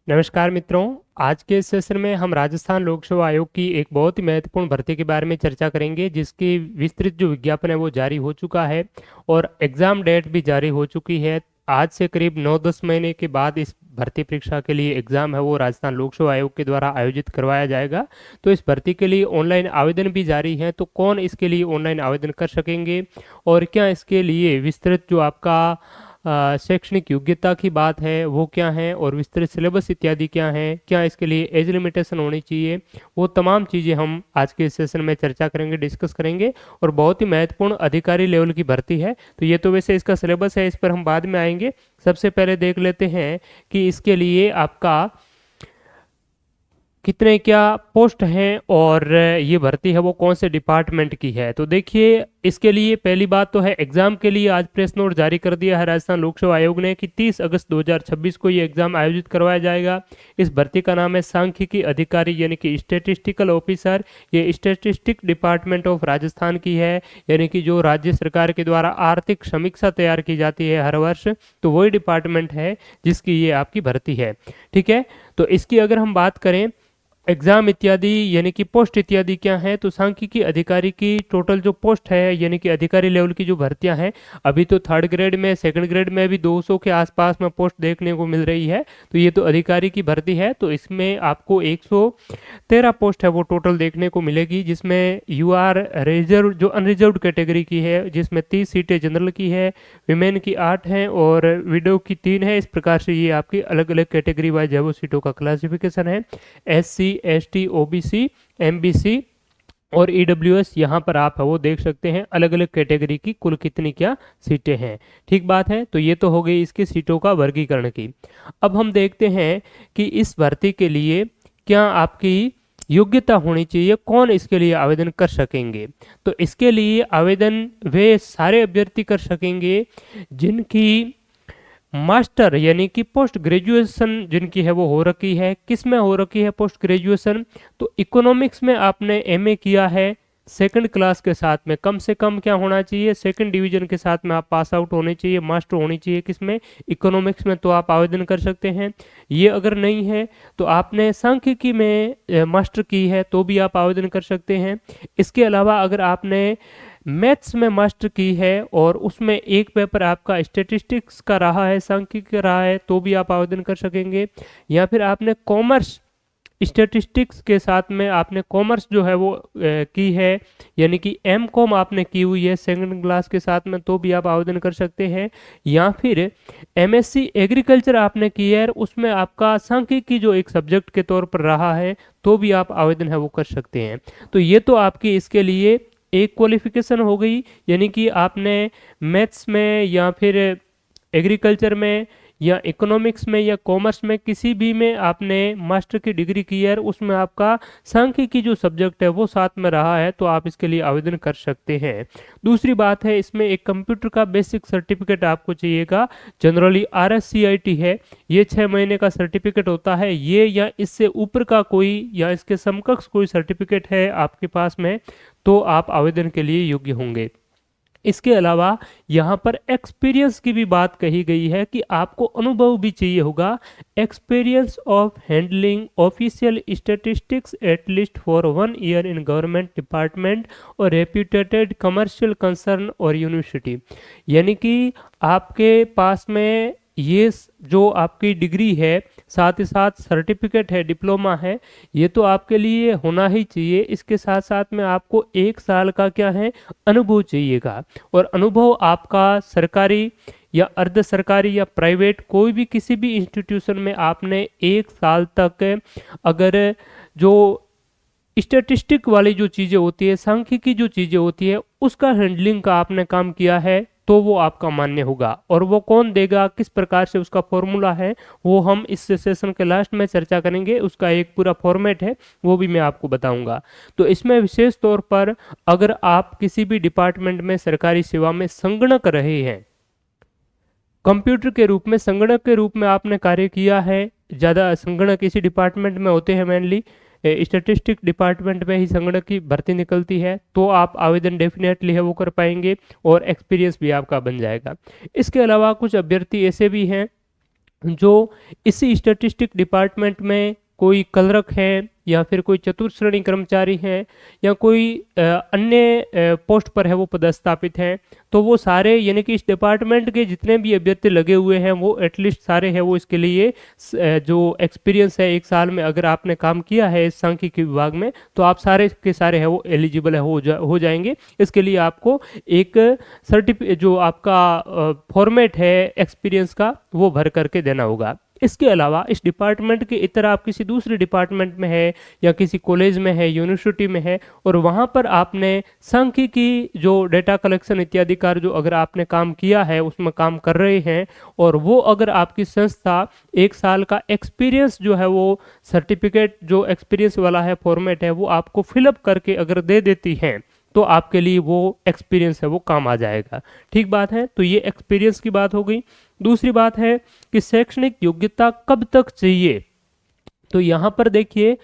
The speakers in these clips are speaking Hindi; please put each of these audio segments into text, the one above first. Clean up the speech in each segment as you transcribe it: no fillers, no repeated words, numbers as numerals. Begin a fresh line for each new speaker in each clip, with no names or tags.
नमस्कार मित्रों। आज के इस सेशन में हम राजस्थान लोक सेवा आयोग की एक बहुत ही महत्वपूर्ण भर्ती के बारे में चर्चा करेंगे, जिसकी विस्तृत जो विज्ञापन है वो जारी हो चुका है और एग्ज़ाम डेट भी जारी हो चुकी है। आज से करीब 9-10 महीने के बाद इस भर्ती परीक्षा के लिए एग्ज़ाम है वो राजस्थान लोक सेवा आयोग के द्वारा आयोजित करवाया जाएगा। तो इस भर्ती के लिए ऑनलाइन आवेदन भी जारी है। तो कौन इसके लिए ऑनलाइन आवेदन कर सकेंगे और क्या इसके लिए विस्तृत जो आपका शैक्षणिक योग्यता की बात है वो क्या है और विस्तृत सिलेबस इत्यादि क्या है, क्या इसके लिए एज लिमिटेशन होनी चाहिए, वो तमाम चीज़ें हम आज के इस सेशन में चर्चा करेंगे, डिस्कस करेंगे। और बहुत ही महत्वपूर्ण अधिकारी लेवल की भर्ती है। तो ये तो वैसे इसका सिलेबस है, इस पर हम बाद में आएंगे। सबसे पहले देख लेते हैं कि इसके लिए आपका कितने क्या पोस्ट हैं और ये भर्ती है वो कौन से डिपार्टमेंट की है। तो देखिए, इसके लिए पहली बात तो है एग्जाम के लिए आज प्रेस नोट जारी कर दिया है राजस्थान लोक सेवा आयोग ने कि 30 अगस्त 2026 को ये एग्जाम आयोजित करवाया जाएगा। इस भर्ती का नाम है सांख्यिकी अधिकारी यानी कि स्टेटिस्टिकल ऑफिसर। ये स्टेटिस्टिक डिपार्टमेंट ऑफ राजस्थान की है, यानी कि जो राज्य सरकार के द्वारा आर्थिक समीक्षा तैयार की जाती है हर वर्ष, तो वही डिपार्टमेंट है जिसकी ये आपकी भर्ती है। ठीक है, तो इसकी अगर हम बात करें एग्जाम इत्यादि यानी कि पोस्ट इत्यादि क्या है, तो सांख्यिकी अधिकारी की टोटल जो पोस्ट है यानी कि अधिकारी लेवल की जो भर्तियां हैं, अभी तो थर्ड ग्रेड में, सेकंड ग्रेड में भी 200 के आसपास में पोस्ट देखने को मिल रही है। तो ये तो अधिकारी की भर्ती है, तो इसमें आपको 113 पोस्ट है वो टोटल देखने को मिलेगी, जिसमें यू आर रिजर्व जो अनरिजर्व कैटेगरी की है, जिसमें 30 सीटें जनरल की है, विमेन की 8 हैं और विडो की 3 है। इस प्रकार से ये आपकी अलग अलग कैटेगरी वाइज है वो सीटों का क्लासिफिकेशन है। SC ST OBC MBC और EWS यहाँ पर आप है वो देख सकते हैं अलग अलग कैटेगरी की कुल कितनी क्या सीटें हैं। ठीक बात है, तो ये तो हो गई इसकी सीटों का वर्गीकरण की। अब हम देखते हैं कि इस भर्ती के लिए क्या आपकी योग्यता होनी चाहिए, कौन इसके लिए आवेदन कर सकेंगे। तो इसके लिए आवेदन वे सारे अभ्यर्थी कर सकेंगे जिनकी मास्टर यानी कि पोस्ट ग्रेजुएशन जिनकी है वो हो रखी है। किस में हो रखी है पोस्ट ग्रेजुएशन, तो इकोनॉमिक्स में आपने MA किया है सेकंड क्लास के साथ में, कम से कम क्या होना चाहिए, सेकंड डिवीजन के साथ में आप पास आउट होने चाहिए, मास्टर होनी चाहिए किसमें, इकोनॉमिक्स में, तो आप आवेदन कर सकते हैं। ये अगर नहीं है तो आपने सांख्यिकी में मास्टर की है तो भी आप आवेदन कर सकते हैं। इसके अलावा अगर आपने मैथ्स में मास्टर की है और उसमें एक पेपर आपका स्टेटिस्टिक्स का रहा है, सांख्यिकी का रहा है, तो भी आप आवेदन कर सकेंगे। या फिर आपने कॉमर्स स्टेटिस्टिक्स के साथ में आपने कॉमर्स जो है वो की है, यानी कि M.Com आपने की हुई है सेकंड क्लास के साथ में, तो भी आप आवेदन कर सकते हैं। या फिर MSc एग्रीकल्चर आपने की है, उसमें आपका सांख्यिकी जो एक सब्जेक्ट के तौर पर रहा है, तो भी आप आवेदन है वो कर सकते हैं। तो ये तो आपकी इसके लिए एक क्वालिफिकेशन हो गई, यानी कि आपने मैथ्स में या फिर एग्रीकल्चर में या इकोनॉमिक्स में या कॉमर्स में किसी भी में आपने मास्टर की डिग्री की है, उसमें आपका सांख्यिकी जो सब्जेक्ट है वो साथ में रहा है, तो आप इसके लिए आवेदन कर सकते हैं। दूसरी बात है, इसमें एक कंप्यूटर का बेसिक सर्टिफिकेट आपको चाहिएगा। जनरली RSCIT है, ये 6 महीने का सर्टिफिकेट होता है। ये या इससे ऊपर का कोई या इसके समकक्ष कोई सर्टिफिकेट है आपके पास में, तो आप आवेदन के लिए योग्य होंगे। इसके अलावा यहाँ पर एक्सपीरियंस की भी बात कही गई है कि आपको अनुभव भी चाहिए होगा, experience of handling official statistics at least for 1 year in government department और रेप्यूटेटेड कमर्शियल कंसर्न और यूनिवर्सिटी। यानी कि आपके पास में ये जो आपकी डिग्री है, साथ ही साथ सर्टिफिकेट है, डिप्लोमा है, ये तो आपके लिए होना ही चाहिए। इसके साथ साथ में आपको 1 साल का क्या है अनुभव चाहिएगा। और अनुभव आपका सरकारी या अर्ध सरकारी या प्राइवेट कोई भी किसी भी इंस्टीट्यूशन में आपने 1 साल तक अगर जो स्टैटिस्टिक वाली जो चीज़ें होती है, सांख्यिकी जो चीज़ें होती है, उसका हैंडलिंग का आपने काम किया है, तो वो आपका मान्य होगा। और वो कौन देगा, किस प्रकार से उसका फॉर्मूला है, वो हम इस सेशन के लास्ट में चर्चा करेंगे। उसका एक पूरा फॉर्मेट है, वो भी मैं आपको बताऊंगा। तो इसमें विशेष तौर पर अगर आप किसी भी डिपार्टमेंट में सरकारी सेवा में संगणक रहे हैं, कंप्यूटर के रूप में, संगणक के रूप में आपने कार्य किया है, ज़्यादा संगणक इसी डिपार्टमेंट में होते हैं, मेनली स्टैटिस्टिक डिपार्टमेंट में ही संगणक की भर्ती निकलती है, तो आप आवेदन डेफिनेटली है वो कर पाएंगे और एक्सपीरियंस भी आपका बन जाएगा। इसके अलावा कुछ अभ्यर्थी ऐसे भी हैं जो इसी स्टैटिस्टिक डिपार्टमेंट में कोई क्लर्क है या फिर कोई चतुर्थ श्रेणी कर्मचारी है या कोई अन्य पोस्ट पर है वो पदस्थापित हैं, तो वो सारे यानी कि इस डिपार्टमेंट के जितने भी अभ्यर्थी लगे हुए हैं वो एटलीस्ट सारे हैं वो इसके लिए जो एक्सपीरियंस है 1 साल में अगर आपने काम किया है इस सांख्यिकी विभाग में तो आप सारे के सारे है वो एलिजिबल है हो जाएंगे। इसके लिए आपको एक सर्टिफिकेट जो आपका फॉर्मेट है एक्सपीरियंस का वो भर करके देना होगा। इसके अलावा इस डिपार्टमेंट के इतर आप किसी दूसरे डिपार्टमेंट में है या किसी कॉलेज में है, यूनिवर्सिटी में है और वहाँ पर आपने सांख्यिकी जो डेटा कलेक्शन इत्यादि का जो अगर आपने काम किया है उसमें काम कर रहे हैं और वो अगर आपकी संस्था 1 साल का एक्सपीरियंस जो है वो सर्टिफिकेट जो एक्सपीरियंस वाला है फॉर्मेट है वो आपको फिलअप करके अगर दे देती है तो आपके लिए वो एक्सपीरियंस है वो काम आ जाएगा। ठीक बात है, तो ये एक्सपीरियंस की बात हो गई। दूसरी बात है कि शैक्षणिक योग्यता कब तक चाहिए, तो यहाँ पर देखिए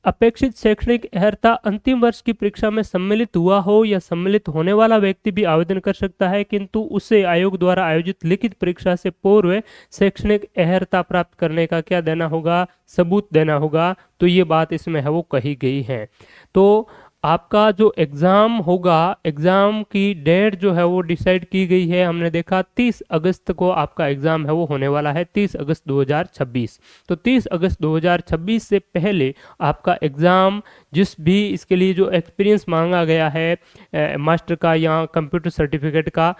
अपेक्षित शैक्षणिक अर्हता अंतिम वर्ष की परीक्षा में सम्मिलित हुआ हो या सम्मिलित होने वाला व्यक्ति भी आवेदन कर सकता है, किंतु उसे आयोग द्वारा आयोजित लिखित परीक्षा से पूर्व शैक्षणिक अर्हता प्राप्त करने का क्या देना होगा, सबूत देना होगा। तो ये बात इसमें है वो कही गई है। तो आपका जो एग्ज़ाम होगा, एग्ज़ाम की डेट जो है वो डिसाइड की गई है, हमने देखा 30 अगस्त को आपका एग्ज़ाम है वो होने वाला है, 30 अगस्त 2026। तो 30 अगस्त 2026 से पहले आपका एग्ज़ाम जिस भी इसके लिए जो एक्सपीरियंस मांगा गया है मास्टर का या कंप्यूटर सर्टिफिकेट का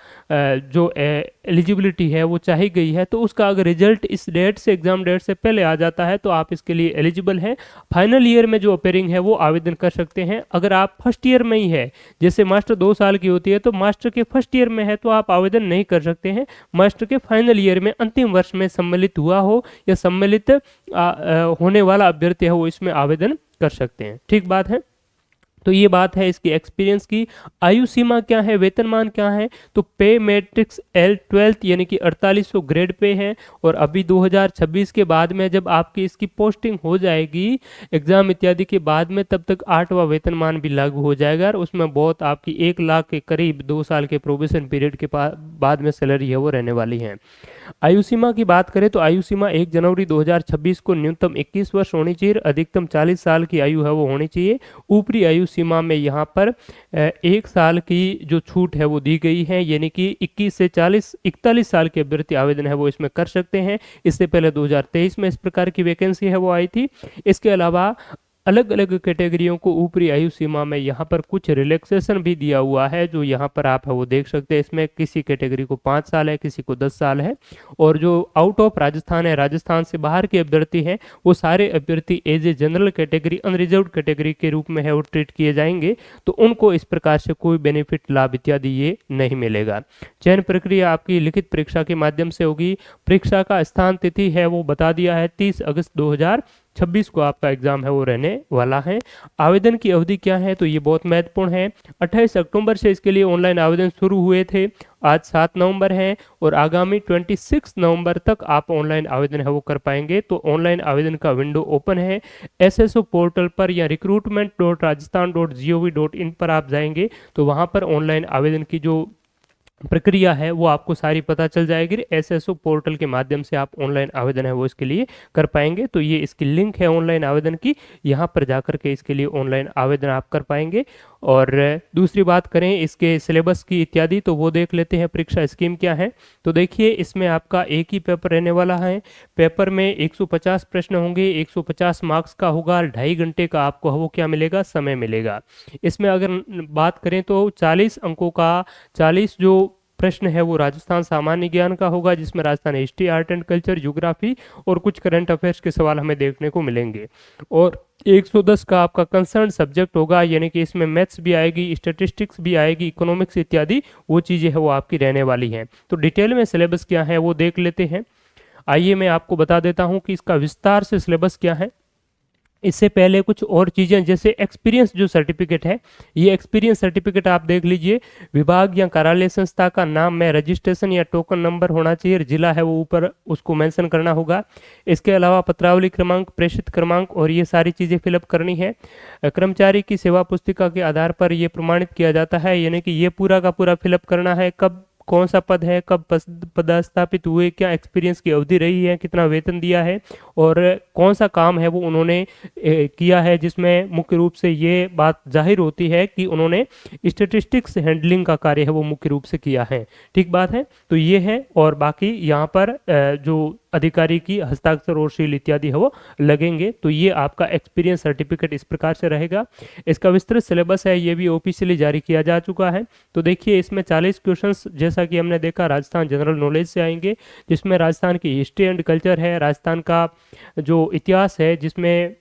जो एलिजिबिलिटी है वो चाही गई है, तो उसका अगर रिजल्ट इस डेट से एग्ज़ाम डेट से पहले आ जाता है तो आप इसके लिए एलिजिबल हैं। फाइनल ईयर में जो अपेयरिंग है वो आवेदन कर सकते हैं। अगर आप फर्स्ट ईयर में ही है, जैसे मास्टर 2 साल की होती है तो मास्टर के फर्स्ट ईयर में है तो आप आवेदन नहीं कर सकते हैं। मास्टर के फाइनल ईयर में अंतिम वर्ष में सम्मिलित हुआ हो या सम्मिलित होने वाला अभ्यर्थी है वो इसमें आवेदन कर सकते हैं। ठीक बात है, तो ये बात है इसकी एक्सपीरियंस की। आयु सीमा क्या है, वेतनमान क्या है, तो पे मैट्रिक्स L12 यानी कि 4800 ग्रेड पे है और अभी 2026 के बाद में जब आपकी इसकी पोस्टिंग हो जाएगी एग्जाम इत्यादि के बाद में तब तक 8वां वेतनमान भी लागू हो जाएगा और उसमें बहुत आपकी 1 लाख के करीब 2 साल के प्रोबेशन पीरियड के बाद में सैलरी है वो रहने वाली है। आयु सीमा की बात करें तो आयु सीमा 1 जनवरी 2026 को न्यूनतम 21 वर्ष होनी चाहिए, अधिकतम 40 साल की आयु है वो होनी चाहिए। ऊपरी आयु सीमा में यहाँ पर 1 साल की जो छूट है वो दी गई है, यानी कि 21 से 41 साल के अभ्यर्थी आवेदन है वो इसमें कर सकते हैं। इससे पहले 2023 में इस प्रकार की वैकेंसी है वो आई थी। इसके अलावा अलग अलग कैटेगरियों को ऊपरी आयु सीमा में यहाँ पर कुछ रिलैक्सेशन भी दिया हुआ है, जो यहाँ पर आप है वो देख सकते हैं। इसमें किसी कैटेगरी को 5 साल है, किसी को 10 साल है और जो आउट ऑफ राजस्थान है, राजस्थान से बाहर के अभ्यर्थी हैं वो सारे अभ्यर्थी as a general category unreserved category के रूप में है वो ट्रीट किए जाएंगे, तो उनको इस प्रकार से कोई बेनिफिट लाभ इत्यादि ये नहीं मिलेगा। चयन प्रक्रिया आपकी लिखित परीक्षा के माध्यम से होगी। परीक्षा का स्थान तिथि है वो बता दिया है, 30 अगस्त 2026 को आपका एग्जाम है वो रहने वाला है। आवेदन की अवधि क्या है, तो ये बहुत महत्वपूर्ण है। 28 अक्टूबर से इसके लिए ऑनलाइन आवेदन शुरू हुए थे, आज 7 नवंबर है और आगामी 26 नवंबर तक आप ऑनलाइन आवेदन है वो कर पाएंगे। तो ऑनलाइन आवेदन का विंडो ओपन है एसएसओ पोर्टल पर या recruitment.rajasthan.gov.in पर आप जाएंगे तो वहाँ पर ऑनलाइन आवेदन की जो प्रक्रिया है वो आपको सारी पता चल जाएगी। एसएसओ पोर्टल के माध्यम से आप ऑनलाइन आवेदन है वो इसके लिए कर पाएंगे। तो ये इसकी लिंक है ऑनलाइन आवेदन की, यहाँ पर जाकर के इसके लिए ऑनलाइन आवेदन आप कर पाएंगे। और दूसरी बात करें इसके सिलेबस की इत्यादि तो वो देख लेते हैं परीक्षा स्कीम क्या है। तो देखिए इसमें आपका एक ही पेपर रहने वाला है। पेपर में 150 प्रश्न होंगे, 150 मार्क्स का होगा, 2.5 घंटे का आपको वो क्या मिलेगा, समय मिलेगा। इसमें अगर बात करें तो 40 अंकों का 40 जो प्रश्न है वो राजस्थान सामान्य ज्ञान का होगा, जिसमें Rajasthan history, art and culture, geography और कुछ करंट अफेयर्स के सवाल हमें देखने को मिलेंगे। और 110 का आपका कंसर्न सब्जेक्ट होगा, यानी कि इसमें मैथ्स भी आएगी, स्टैटिस्टिक्स भी आएगी, इकोनॉमिक्स इत्यादि वो चीज़ें है वो आपकी रहने वाली हैं। तो डिटेल में सिलेबस क्या है वो देख लेते हैं। आइए मैं आपको बता देता हूँ कि इसका विस्तार से सिलेबस क्या है। इससे पहले कुछ और चीज़ें जैसे एक्सपीरियंस जो सर्टिफिकेट है, ये एक्सपीरियंस सर्टिफिकेट आप देख लीजिए। विभाग या कार्यालय संस्था का नाम में रजिस्ट्रेशन या टोकन नंबर होना चाहिए, जिला है वो ऊपर उसको मेंशन करना होगा। इसके अलावा पत्रावली क्रमांक, प्रेषित क्रमांक और ये सारी चीज़ें फिलअप करनी है। कर्मचारी की सेवा पुस्तिका के आधार पर ये प्रमाणित किया जाता है, यानी कि ये पूरा का पूरा फिलअप करना है। कब कौन सा पद है, कब पदस्थापित हुए, क्या एक्सपीरियंस की अवधि रही है, कितना वेतन दिया है और कौन सा काम है वो उन्होंने किया है, जिसमें मुख्य रूप से ये बात जाहिर होती है कि उन्होंने स्टेटिस्टिक्स हैंडलिंग का कार्य है वो मुख्य रूप से किया है। ठीक बात है, तो ये है। और बाकी यहाँ पर जो अधिकारी की हस्ताक्षर और सील इत्यादि है वो लगेंगे। तो ये आपका एक्सपीरियंस सर्टिफिकेट इस प्रकार से रहेगा। इसका विस्तृत सिलेबस है, ये भी ऑफिशियली जारी किया जा चुका है। तो देखिए इसमें 40 क्वेश्चंस जैसा कि हमने देखा राजस्थान जनरल नॉलेज से आएंगे, जिसमें राजस्थान की हिस्ट्री एंड कल्चर है, राजस्थान का जो इतिहास है जिसमें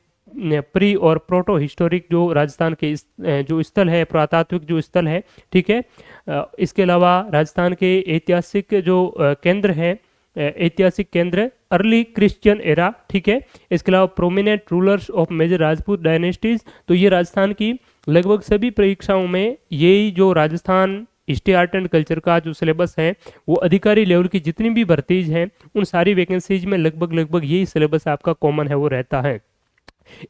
प्री और प्रोटो हिस्टोरिक जो राजस्थान के जो स्थल है, पुरातात्विक जो स्थल है, ठीक है। इसके अलावा राजस्थान के ऐतिहासिक जो केंद्र है, ऐतिहासिक केंद्र अर्ली क्रिश्चियन एरा, ठीक है। इसके अलावा prominent rulers of major Rajput dynasties. तो ये राजस्थान की लगभग सभी परीक्षाओं में यही जो Rajasthan history art and culture का जो सिलेबस है वो अधिकारी लेवल की जितनी भी भर्तीज हैं उन सारी वैकेंसीज में लगभग यही सिलेबस आपका कॉमन है वो रहता है।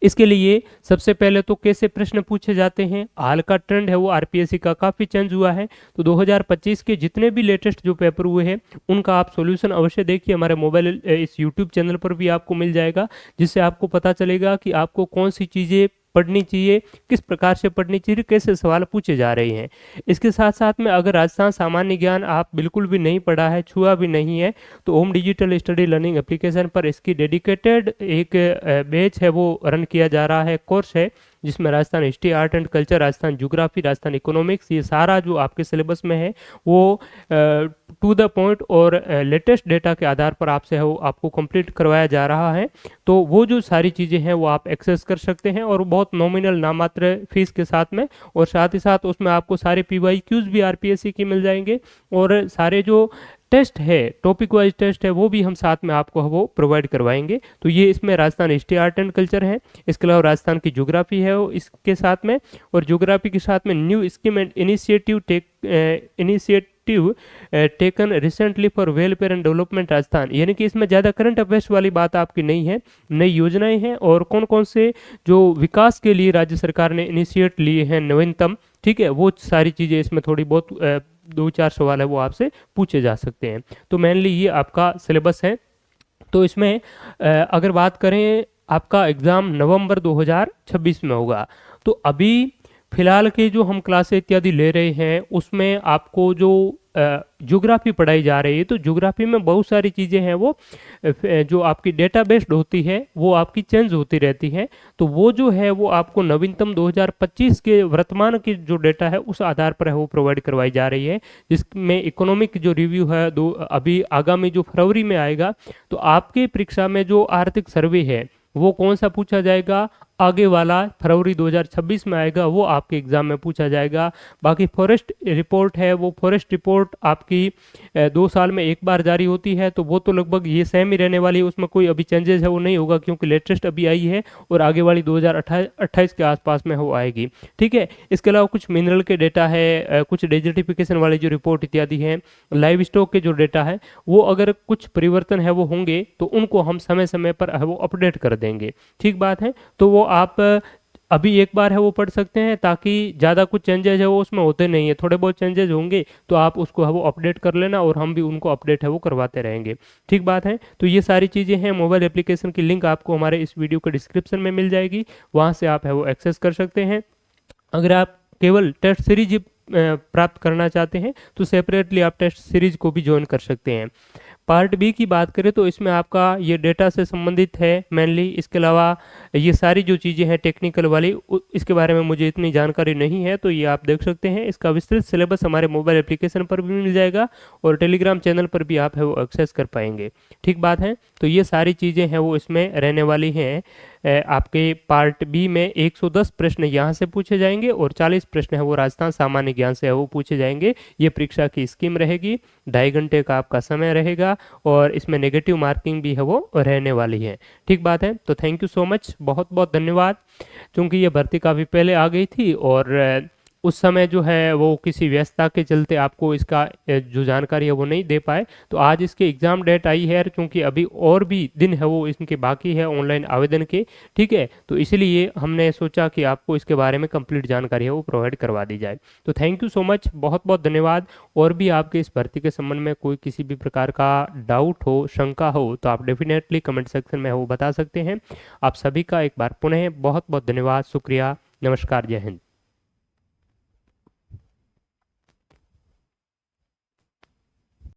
इसके लिए सबसे पहले तो कैसे प्रश्न पूछे जाते हैं, हाल का ट्रेंड है वो आरपीएससी का काफ़ी चेंज हुआ है। तो 2025 के जितने भी लेटेस्ट जो पेपर हुए हैं उनका आप सॉल्यूशन अवश्य देखिए, हमारे मोबाइल इस यूट्यूब चैनल पर भी आपको मिल जाएगा, जिससे आपको पता चलेगा कि आपको कौन सी चीज़ें पढ़नी चाहिए, किस प्रकार से पढ़नी चाहिए, कैसे सवाल पूछे जा रहे हैं। इसके साथ साथ में अगर राजस्थान सामान्य ज्ञान आप बिल्कुल भी नहीं पढ़ा है, छुआ भी नहीं है, तो home digital study learning application पर इसकी डेडिकेटेड एक बैच है वो रन किया जा रहा है, कोर्स है, जिसमें Rajasthan history art and culture, Rajasthan geography, Rajasthan economics, ये सारा जो आपके सिलेबस में है वो टू द पॉइंट और लेटेस्ट डेटा के आधार पर आपसे है वो आपको कंप्लीट करवाया जा रहा है। तो वो जो सारी चीज़ें हैं वो आप एक्सेस कर सकते हैं और बहुत नॉमिनल नामात्र फीस के साथ में, और साथ ही साथ उसमें आपको सारे PYQs भी आरपीएससी के मिल जाएंगे और सारे जो टेस्ट है, टॉपिक वाइज टेस्ट है, वो भी हम साथ में आपको वो प्रोवाइड करवाएंगे। तो ये इसमें Rajasthan history art and culture है, इसके अलावा राजस्थान की ज्योग्राफी है वो इसके साथ में, और ज्योग्राफी के साथ में new scheme and initiative taken recently for welfare and development Rajasthan, यानी कि इसमें ज़्यादा करंट अफेयर्स वाली बात आपकी नहीं है, नई योजनाएं हैं और कौन कौन से जो विकास के लिए राज्य सरकार ने इनिशिएट लिए हैं नवीनतम, ठीक है, वो सारी चीज़ें इसमें थोड़ी बहुत 2-4 सवाल है वो आपसे पूछे जा सकते हैं। तो मेनली ये आपका सिलेबस है। तो इसमें अगर बात करें आपका एग्ज़ाम नवंबर 2026 में होगा। तो अभी फिलहाल के जो हम क्लासें इत्यादि ले रहे हैं उसमें आपको जो ज्योग्राफी पढ़ाई जा रही है, तो ज्योग्राफी में बहुत सारी चीज़ें हैं वो जो आपकी डेटा बेस्ड होती है वो आपकी चेंज होती रहती है। तो वो जो है वो आपको नवीनतम 2025 के वर्तमान की जो डेटा है उस आधार पर है वो प्रोवाइड करवाई जा रही है, जिसमें इकोनॉमिक जो रिव्यू है अभी आगामी जो फरवरी में आएगा। तो आपके परीक्षा में जो आर्थिक सर्वे है वो कौन सा पूछा जाएगा, आगे वाला फरवरी 2026 में आएगा, वो आपके एग्जाम में पूछा जाएगा। बाकी फॉरेस्ट रिपोर्ट है, वो फॉरेस्ट रिपोर्ट आपकी 2 साल में एक बार जारी होती है, तो वो तो लगभग ये सेम ही रहने वाली है, उसमें कोई अभी चेंजेस है वो नहीं होगा क्योंकि लेटेस्ट अभी आई है और आगे वाली 2028 के आसपास में वो आएगी, ठीक है। इसके अलावा कुछ मिनरल के डेटा है, कुछ डेजर्टिफिकेशन वाली जो रिपोर्ट इत्यादि है, लाइव स्टॉक के जो डेटा है वो अगर कुछ परिवर्तन है वो होंगे तो उनको हम समय समय पर है वो अपडेट कर देंगे, ठीक बात है। तो वो आप अभी एक बार है वो पढ़ सकते हैं, ताकि ज़्यादा कुछ चेंजेस है वो उसमें होते नहीं है, थोड़े बहुत चेंजेस होंगे तो आप उसको है वो अपडेट कर लेना और हम भी उनको अपडेट है वो करवाते रहेंगे, ठीक बात है। तो ये सारी चीज़ें हैं, मोबाइल एप्लीकेशन की लिंक आपको हमारे इस वीडियो के डिस्क्रिप्शन में मिल जाएगी, वहाँ से आप है वो एक्सेस कर सकते हैं। अगर आप केवल टेस्ट सीरीज प्राप्त करना चाहते हैं तो सेपरेटली आप टेस्ट सीरीज को भी ज्वाइन कर सकते हैं। पार्ट बी की बात करें तो इसमें आपका ये डेटा से संबंधित है मेनली, इसके अलावा ये सारी जो चीज़ें हैं टेक्निकल वाली इसके बारे में मुझे इतनी जानकारी नहीं है, तो ये आप देख सकते हैं। इसका विस्तृत सिलेबस हमारे मोबाइल एप्लीकेशन पर भी मिल जाएगा और टेलीग्राम चैनल पर भी आप है वो एक्सेस कर पाएंगे, ठीक बात है। तो ये सारी चीज़ें हैं वो इसमें रहने वाली हैं। आपके पार्ट बी में 110 प्रश्न यहाँ से पूछे जाएंगे और 40 प्रश्न है वो राजस्थान सामान्य ज्ञान से है वो पूछे जाएंगे। ये परीक्षा की स्कीम रहेगी, 2.5 घंटे का आपका समय रहेगा और इसमें नेगेटिव मार्किंग भी है वो रहने वाली है, ठीक बात है। तो थैंक यू सो मच, बहुत बहुत धन्यवाद। क्योंकि ये भर्ती काफ़ी पहले आ गई थी और उस समय जो है वो किसी व्यस्तता के चलते आपको इसका जो जानकारी है वो नहीं दे पाए। तो आज इसकी एग्ज़ाम डेट आई है, क्योंकि अभी और भी दिन है वो इनके बाकी है ऑनलाइन आवेदन के, ठीक है। तो इसलिए हमने सोचा कि आपको इसके बारे में कंप्लीट जानकारी है वो प्रोवाइड करवा दी जाए। तो थैंक यू सो मच, बहुत बहुत धन्यवाद। और भी आपके इस भर्ती के संबंध में कोई किसी भी प्रकार का डाउट हो, शंका हो, तो आप डेफिनेटली कमेंट सेक्शन में वो बता सकते हैं। आप सभी का एक बार पुनः बहुत बहुत धन्यवाद, शुक्रिया, नमस्कार, जय हिंद।